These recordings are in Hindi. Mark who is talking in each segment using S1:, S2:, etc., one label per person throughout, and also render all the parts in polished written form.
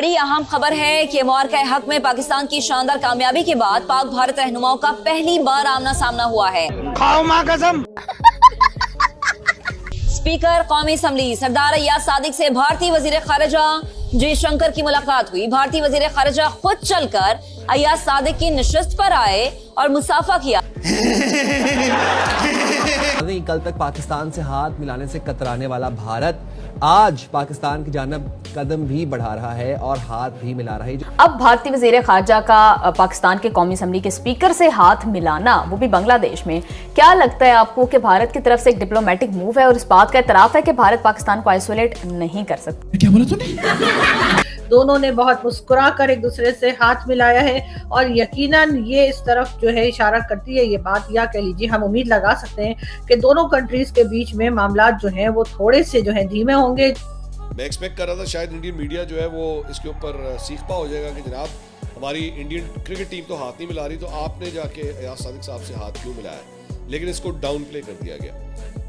S1: बड़ी अहम खबर है कि मुआरका हक में पाकिस्तान की शानदार कामयाबी के बाद पाक भारत रहनुमाओं का पहली बार आमना सामना हुआ है।
S2: खाओ मां कसम।
S1: स्पीकर कौमी असम्बली सरदार अय्याज सादिक से भारतीय वजीर खारजा जयशंकर की मुलाकात हुई। भारतीय वजीर खारजा खुद चलकर अय्याज सादिक की नशिस्त पर आए और मुसाफा किया।
S3: कल तक पाकिस्तान से हाथ मिलाने से कतराने वाला भारत आज पाकिस्तान की जानब कदम भी बढ़ा रहा है और हाथ भी मिला रहा है।
S4: अब भारतीय वजीर खारजा का पाकिस्तान के कौमी असम्बली के स्पीकर से हाथ मिलाना, वो भी बांग्लादेश में, क्या लगता है आपको कि भारत की तरफ से एक डिप्लोमेटिक मूव है और इस बात का इतराफ है कि भारत पाकिस्तान को आइसोलेट नहीं कर सकता?
S3: क्या बोला तूने?
S5: दोनों ने बहुत मुस्कुरा कर एक दूसरे से हाथ मिलाया है और यकीनन ये इस तरफ जो है इशारा करती है ये बात, या कह लीजिए हम उम्मीद लगा सकते हैं कि दोनों कंट्रीज के बीच में मामलात जो हैं वो थोड़े से जो है धीमे होंगे।
S6: मैं एक्सपेक्ट कर रहा था शायद इंडियन मीडिया जो है वो इसके ऊपर सीखपा हो जाएगा कि जनाब हमारी इंडियन क्रिकेट टीम तो हाथ नहीं मिला रही, तो आपने जाके अय्याज सादिक साहब से हाथ क्यों मिलाया? लेकिन इसको डाउन प्ले कर दिया गया।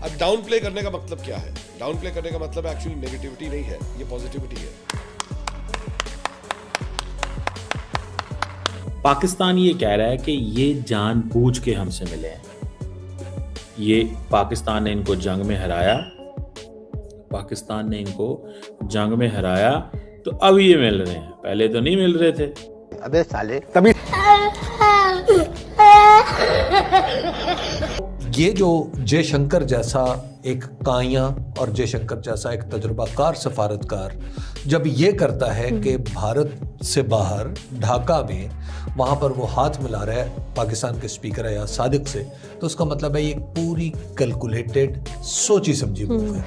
S6: अब डाउन प्ले करने का मतलब क्या है? डाउन प्ले करने का मतलब एक्चुअली नेगेटिविटी नहीं है, ये पॉजिटिविटी है।
S7: पाकिस्तान ये कह रहा है कि ये जानबूझ के हमसे मिले हैं। ये पाकिस्तान ने इनको जंग में हराया, पाकिस्तान ने इनको जंग में हराया तो अब ये मिल रहे हैं, पहले तो नहीं मिल रहे थे।
S2: अबे साले तभी
S8: ये जो जयशंकर जैसा एक काया और जयशंकर जैसा एक तजुर्बाकार सफारतकार जब ये करता है कि भारत से बाहर ढाका में वहाँ पर वो हाथ मिला रहा है पाकिस्तान के स्पीकर अय्याज सादिक से, तो उसका मतलब है ये पूरी कैलकुलेटेड सोची समझी मूव है।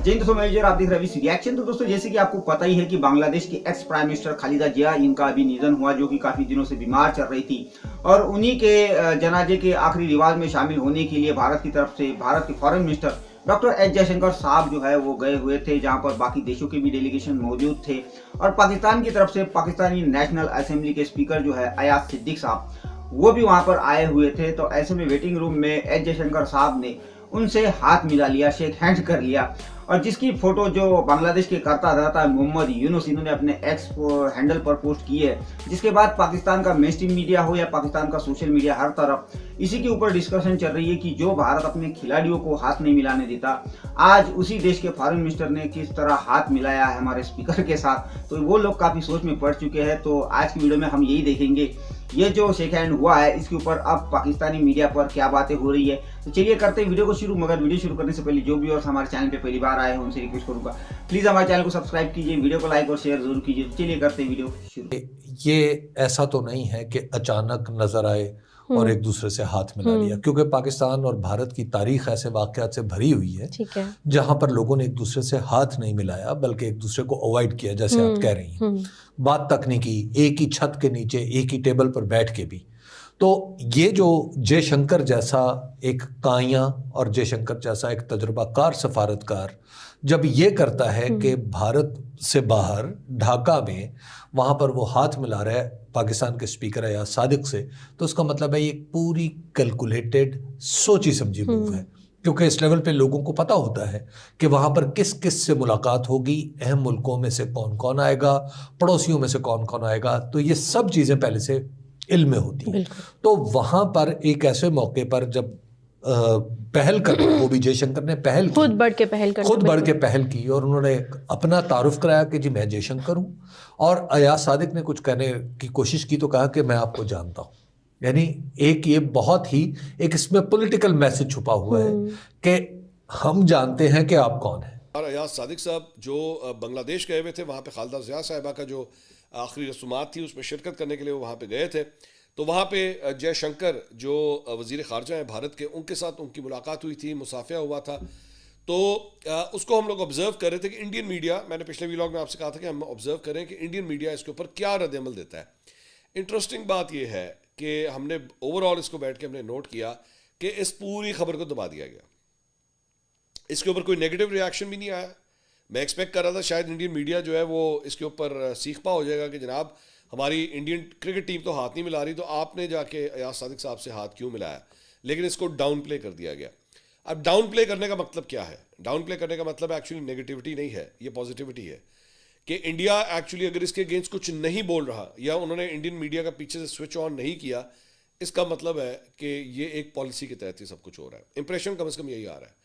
S9: जय दोस्तों, मैं आप देख रहे हैं रिएक्शन। तो दोस्तों जैसे कि आपको पता ही है कि बांग्लादेश की एक्स प्राइम मिनिस्टर खालिदा जिया, इनका अभी निधन हुआ, जो कि काफी दिनों से बीमार चल रही थी और उन्हीं के जनाजे के आखिरी रिवाज में शामिल होने के लिए भारत की तरफ से भारत के foreign minister doctor S Jaishankar साहब जो है वो गए हुए थे, जहां पर बाकी देशों के भी डेलीगेशन मौजूद थे और पाकिस्तान की तरफ से पाकिस्तानी नेशनल असेंबली के स्पीकर जो है अयाज सिद्दीक साहब वो भी वहां पर आए हुए थे। तो ऐसे में वेटिंग रूम में एस जयशंकर साहब ने उनसे हाथ मिला लिया, शेक हैंड कर लिया और जिसकी फोटो जो बांग्लादेश के करता धरता मोहम्मद यूनुस इन्होंने अपने एक्स हैंडल पर पोस्ट की है, जिसके बाद पाकिस्तान का मेन स्ट्रीम मीडिया हो या पाकिस्तान का सोशल मीडिया, हर तरफ इसी के ऊपर डिस्कशन चल रही है कि जो भारत अपने खिलाड़ियों को हाथ नहीं मिलाने देता, आज उसी देश के फॉरेन मिनिस्टर ने किस तरह हाथ मिलाया है हमारे स्पीकर के साथ। तो वो लोग काफी सोच में पड़ चुके हैं। तो आज की वीडियो में हम यही देखेंगे, ये जो शेक हैंड हुआ है इसके ऊपर अब पाकिस्तानी मीडिया पर क्या बातें हो रही है। तो चलिए करते हैं वीडियो को शुरू। मगर वीडियो शुरू करने से पहले जो भी और हमारे चैनल पे पहली बार आए हैं उनसे रिक्वेस्ट करूंगा प्लीज हमारे चैनल को सब्सक्राइब कीजिए, वीडियो को लाइक और शेयर जरूर कीजिए। तो चलिए करते हैं वीडियो शुरू।
S8: ये ऐसा तो नहीं है कि अचानक नजर आए और एक दूसरे से हाथ मिला लिया, क्योंकि पाकिस्तान और भारत की तारीख ऐसे वाकयात से भरी हुई है जहां पर लोगों ने एक दूसरे से हाथ नहीं मिलाया बल्कि एक दूसरे को अवॉइड किया, जैसे आप कह रही हैं, बात तक नहीं की, एक ही छत के नीचे एक ही टेबल पर बैठ के भी। तो ये जो जयशंकर जैसा एक काया और जयशंकर जैसा एक तजुर्बाकार सफारतकार जब ये करता है कि भारत से बाहर ढाका में वहाँ पर वो हाथ मिला रहा है पाकिस्तान के स्पीकर अय्याज सादिक से, तो उसका मतलब है ये पूरी कैलकुलेटेड सोची समझी मूव है, क्योंकि इस लेवल पे लोगों को पता होता है कि वहाँ पर किस किस से मुलाकात होगी, अहम मुल्कों में से कौन कौन आएगा, पड़ोसियों में से कौन कौन आएगा, तो ये सब चीज़ें पहले से इल्म में होती हैं। तो वहाँ पर एक ऐसे मौके पर जब पहल कर, वो भी जयशंकर ने पहल की,
S10: खुद बढ़ के पहल की और उन्होंने अपना तारुफ कराया कि जी मैं जयशंकर हूँ, और अय्याज सादिक ने कुछ कहने की कोशिश की तो कहा कि मैं आपको जानता हूँ। यानी एक ये बहुत ही एक इसमें पॉलिटिकल मैसेज छुपा हुआ है कि हम जानते हैं कि आप कौन हैं।
S6: और अय्याज सादिक साहब जो बांग्लादेश गए हुए थे, वहाँ पे खालिदा जिया साहिबा का जो आखिरी रसूमात थी उसमें शिरकत करने के लिए वो वहाँ पे गए थे। तो वहाँ पे जयशंकर जो वज़ीर ख़ारजा हैं भारत के, उनके साथ उनकी मुलाकात हुई थी, मुसाफिया हुआ था। तो उसको हम लोग ऑब्जर्व कर रहे थे कि इंडियन मीडिया, मैंने पिछले व्लॉग में आपसे कहा था कि हम ऑब्जर्व करें कि इंडियन मीडिया इसके ऊपर क्या रद्द-ए-अमल देता है। इंटरेस्टिंग बात यह है कि हमने ओवरऑल इसको बैठ के हमने नोट किया कि इस पूरी खबर को दबा दिया गया, इसके ऊपर कोई नेगेटिव रिएक्शन भी नहीं आया। मैं एक्सपेक्ट कर रहा था शायद इंडियन मीडिया जो है वो इसके ऊपर सीखपा हो जाएगा कि जनाब हमारी इंडियन क्रिकेट टीम तो हाथ नहीं मिला रही, तो आपने जाके अय्याज सादिक साहब से हाथ क्यों मिलाया? लेकिन इसको डाउन प्ले कर दिया गया। अब डाउन प्ले करने का मतलब क्या है? डाउन प्ले करने का मतलब एक्चुअली नेगेटिविटी नहीं है, ये पॉजिटिविटी है कि इंडिया एक्चुअली अगर इसके अगेंस्ट कुछ नहीं बोल रहा या उन्होंने इंडियन मीडिया का पीछे से स्विच ऑन नहीं किया, इसका मतलब है कि ये एक पॉलिसी के तहत ही सब कुछ हो रहा है। इंप्रेशन कम से कम यही आ रहा है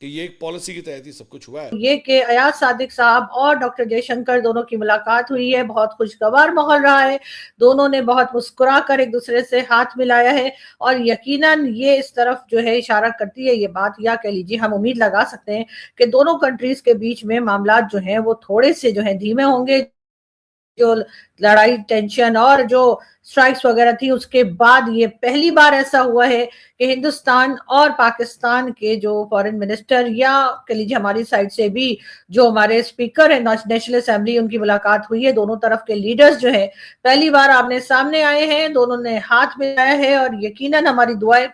S6: कि ये एक पॉलिसी के तहत ही सब कुछ हुआ है।
S5: ये कि अयाज सादिक साहब और डॉक्टर जयशंकर दोनों की मुलाकात हुई है, बहुत खुशगवार माहौल रहा है। दोनों ने बहुत मुस्कुरा कर एक दूसरे से हाथ मिलाया है और यकीनन ये इस तरफ जो है इशारा करती है ये बात, या कह लीजिए हम उम्मीद लगा सकते हैं कि दोनों कंट्रीज के बीच में मामलात जो हैं वो थोड़े से जो है धीमे होंगे। जो लड़ाई, टेंशन और जो स्ट्राइक्स वगैरह थी उसके बाद ये पहली बार ऐसा हुआ है कि हिंदुस्तान और पाकिस्तान के जो फॉरेन मिनिस्टर या कह लीजिए हमारी साइड से भी जो हमारे स्पीकर है नेशनल असेंबली, उनकी मुलाकात हुई है। दोनों तरफ के लीडर्स जो है पहली बार आमने सामने आए हैं, दोनों ने हाथ मिलाया है और यकीनन हमारी दुआ है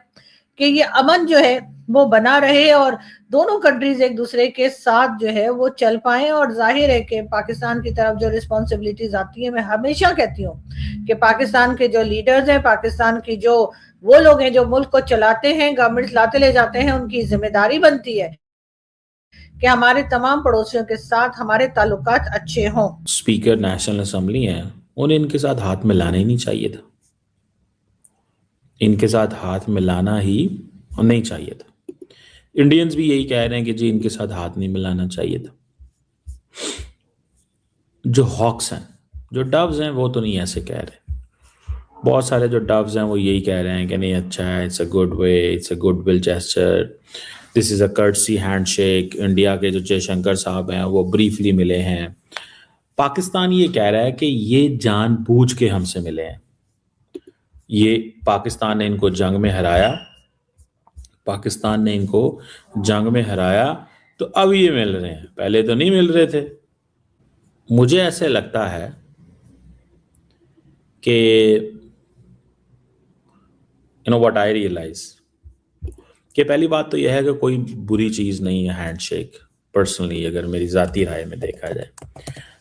S5: कि ये अमन जो है वो बना रहे और दोनों कंट्रीज एक दूसरे के साथ जो है वो चल पाए। और जाहिर है कि पाकिस्तान की तरफ जो रिस्पॉन्सिबिलिटीज आती है, मैं हमेशा कहती हूँ कि पाकिस्तान के जो लीडर्स हैं, पाकिस्तान की जो वो लोग हैं जो मुल्क को चलाते हैं, गवर्नमेंट लाते ले जाते हैं, उनकी जिम्मेदारी बनती है कि हमारे तमाम पड़ोसियों के साथ हमारे ताल्लुकात अच्छे हों।
S7: स्पीकर नेशनल असेंबली हैं, उन्हें इनके साथ हाथ मिलाना ही नहीं चाहिए था। इनके साथ हाथ मिलाना ही नहीं चाहिए था। इंडियंस भी यही कह रहे हैं कि जी इनके साथ हाथ नहीं मिलाना चाहिए था। जो हॉक्स हैं, जो डव्स हैं, वो तो नहीं ऐसे कह रहे। बहुत सारे जो डव्स हैं वो यही कह रहे हैं कि नहीं अच्छा है, it's a good way, it's a good will gesture, this is a courtesy handshake. India के जो जयशंकर साहब हैं वो ब्रीफली मिले हैं। पाकिस्तान ये कह रहा है कि ये जानबूझ के हमसे मिले हैं, ये पाकिस्तान ने इनको जंग में हराया, पाकिस्तान ने इनको जंग में हराया तो अब ये मिल रहे हैं, पहले तो नहीं मिल रहे थे। मुझे ऐसे लगता है कि you know what I realize कि पहली बात तो यह है कि कोई बुरी चीज़ नहीं है हैंडशेक, पर्सनली अगर मेरी ज़ाती राय में देखा जाए,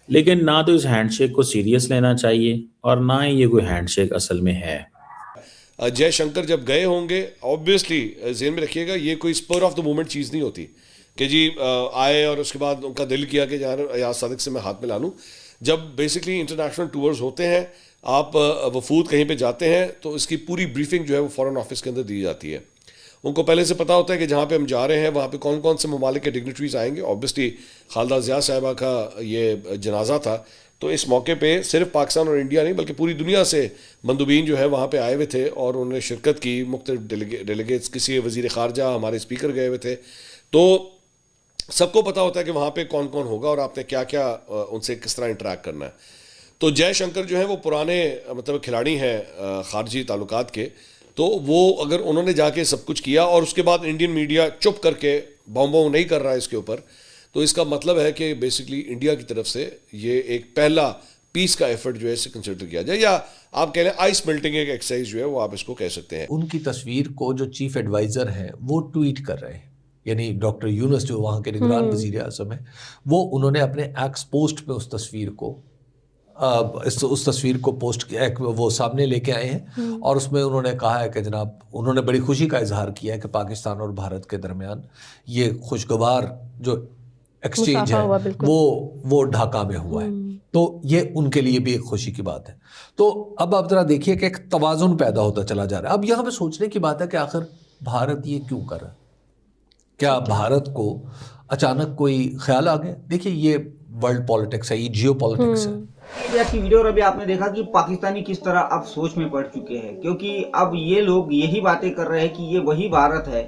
S7: लेकिन ना तो इस हैंडशेक को सीरियस लेना चाहिए और ना ही ये कोई हैंडशेक असल में है।
S6: जयशंकर जब गए होंगे, ऑब्वियसली ज़हन में रखिएगा ये कोई स्पर ऑफ द मोमेंट चीज़ नहीं होती कि जी आए और उसके बाद उनका दिल किया कि यार अयाज सादिक से मैं हाथ मिला लूँ। जब बेसिकली इंटरनेशनल टूर्स होते हैं, आप वफूद कहीं पे जाते हैं तो इसकी पूरी ब्रीफिंग जो है वो फॉरेन ऑफिस के अंदर दी जाती है। उनको पहले से पता होता है कि जहाँ पे हम जा रहे हैं वहाँ पे कौन कौन से ममालिक के डिग्निटरीज आएंगे। ऑब्वियसली खालिदा ज़िया साहिबा का ये जनाजा था, तो इस मौके पे सिर्फ पाकिस्तान और इंडिया नहीं बल्कि पूरी दुनिया से मंदुबीन जो है वहाँ पे आए हुए थे और उन्होंने शिरकत की। मुख्तलिफ डेलीगेट्स, किसी वज़ीर ख़ारजा, हमारे स्पीकर गए हुए थे, तो सबको पता होता है कि वहाँ पे कौन कौन होगा और आपने क्या क्या उनसे किस तरह इंटरेक्ट करना है। तो जयशंकर जो है वो पुराने मतलब खिलाड़ी हैं ख़ारजी ताल्लुकात के, तो वो अगर उन्होंने जाके सब कुछ किया और उसके बाद इंडियन मीडिया चुप करके बॉम्ब नहीं कर रहा है इसके ऊपर, तो इसका मतलब है कि बेसिकली इंडिया की तरफ से ये एक पहला पीस का एफर्ट जो है इसे कंसिडर किया जाए, या आप कह लें आइस मेल्टिंग एक एक्सरसाइज जो है वो आप इसको कह सकते हैं।
S8: उनकी तस्वीर को जो चीफ एडवाइज़र हैं वो ट्वीट कर रहे हैं, यानी डॉक्टर यूनुस जो वहाँ के निगरान वज़ीर आज़म है, वो उन्होंने अपने एक्स पोस्ट पे उस तस्वीर को उस तस्वीर को पोस्ट किया, वो सामने लेके आए हैं और उसमें उन्होंने कहा है कि जनाब, उन्होंने बड़ी खुशी का इजहार किया है कि पाकिस्तान और भारत के दरमियान ये खुशगवार जो एक्सचेंज है वो ढाका में हुआ है, तो ये उनके लिए भी एक खुशी की बात है। तो अब आप जरा देखिए कि एक तवाज़ुन पैदा होता चला जा रहा है। अब यहाँ पे सोचने की बात है कि आखिर भारत ये क्यों कर रहा है? क्या भारत को अचानक कोई ख्याल आ गया? देखिए ये वर्ल्ड पॉलिटिक्स है, ये जियो पॉलिटिक्स है।
S9: की वीडियो और अभी आपने देखा कि पाकिस्तानी किस तरह अब सोच में पड़ चुके हैं, क्योंकि अब ये लोग यही बातें कर रहे हैं कि ये वही भारत है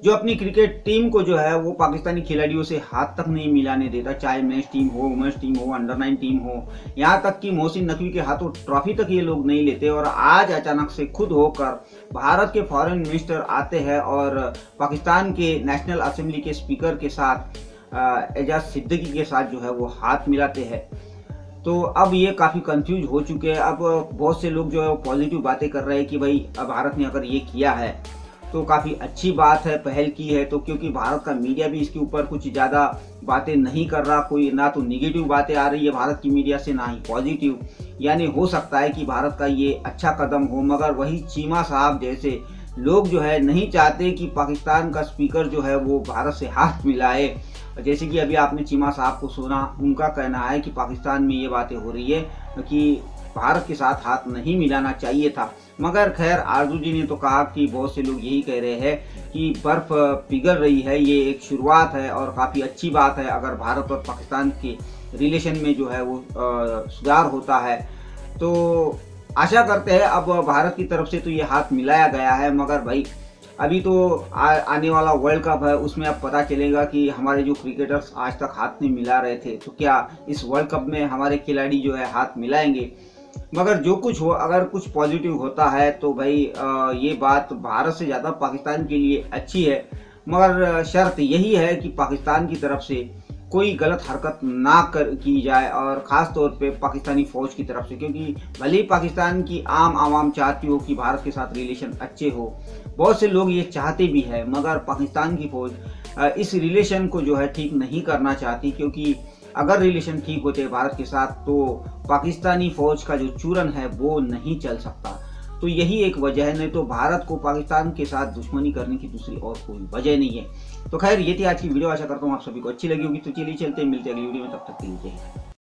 S9: जो अपनी क्रिकेट टीम को जो है वो पाकिस्तानी खिलाड़ियों से हाथ तक नहीं मिलाने देता, चाहे मैच टीम हो, वुमेन्स टीम हो, अंडर-9 टीम हो, यहाँ तक कि मोहसिन नकवी के हाथों ट्रॉफी तक ये लोग नहीं लेते। और आज अचानक से खुद होकर भारत के फॉरेन मिनिस्टर आते हैं और पाकिस्तान के नेशनल असेंबली के स्पीकर के साथ एजाज सिद्दीकी के साथ जो है वो हाथ मिलाते हैं। तो अब ये काफ़ी कंफ्यूज हो चुके हैं। अब बहुत से लोग जो है वो पॉजिटिव बातें कर रहे हैं कि भाई अब भारत ने अगर ये किया है तो काफ़ी अच्छी बात है, पहल की है, तो क्योंकि भारत का मीडिया भी इसके ऊपर कुछ ज़्यादा बातें नहीं कर रहा, कोई ना तो निगेटिव बातें आ रही है भारत की मीडिया से, ना ही पॉजिटिव। यानी हो सकता है कि भारत का ये अच्छा कदम हो, मगर वही चीमा साहब जैसे लोग जो है नहीं चाहते कि पाकिस्तान का स्पीकर जो है वो भारत से हाथ मिलाए जैसे कि अभी आपने चीमा साहब को सुना, उनका कहना है कि पाकिस्तान में ये बातें हो रही है कि भारत के साथ हाथ नहीं मिलाना चाहिए था। मगर खैर आरजू जी ने तो कहा कि बहुत से लोग यही कह रहे हैं कि बर्फ पिघल रही है, ये एक शुरुआत है और काफ़ी अच्छी बात है अगर भारत और पाकिस्तान के रिलेशन में जो है वो सुधार होता है। तो आशा करते हैं अब भारत की तरफ से तो ये हाथ मिलाया गया है, मगर भाई अभी तो आने वाला वर्ल्ड कप है, उसमें अब पता चलेगा कि हमारे जो क्रिकेटर्स आज तक हाथ नहीं मिला रहे थे तो क्या इस वर्ल्ड कप में हमारे खिलाड़ी जो है हाथ मिलाएंगे। मगर जो कुछ हो, अगर कुछ पॉजिटिव होता है तो भाई ये बात भारत से ज़्यादा पाकिस्तान के लिए अच्छी है। मगर शर्त यही है कि पाकिस्तान की तरफ से कोई गलत हरकत ना की जाए, और ख़ास तौर पे पाकिस्तानी फ़ौज की तरफ से, क्योंकि भले ही पाकिस्तान की आम आवाम चाहती हो कि भारत के साथ रिलेशन अच्छे हो, बहुत से लोग ये चाहते भी हैं, मगर पाकिस्तान की फ़ौज इस रिलेशन को जो है ठीक नहीं करना चाहती, क्योंकि अगर रिलेशन ठीक होते भारत के साथ तो पाकिस्तानी फ़ौज का जो चूरन है वो नहीं चल सकता। तो यही एक वजह है, नहीं तो भारत को पाकिस्तान के साथ दुश्मनी करने की दूसरी और कोई वजह नहीं है। तो खैर ये थी आज की वीडियो, आशा करता हूँ आप सभी को अच्छी लगी होगी। तो चलिए चलते हैं, मिलते हैं अगली वीडियो में, तब तक के लिए।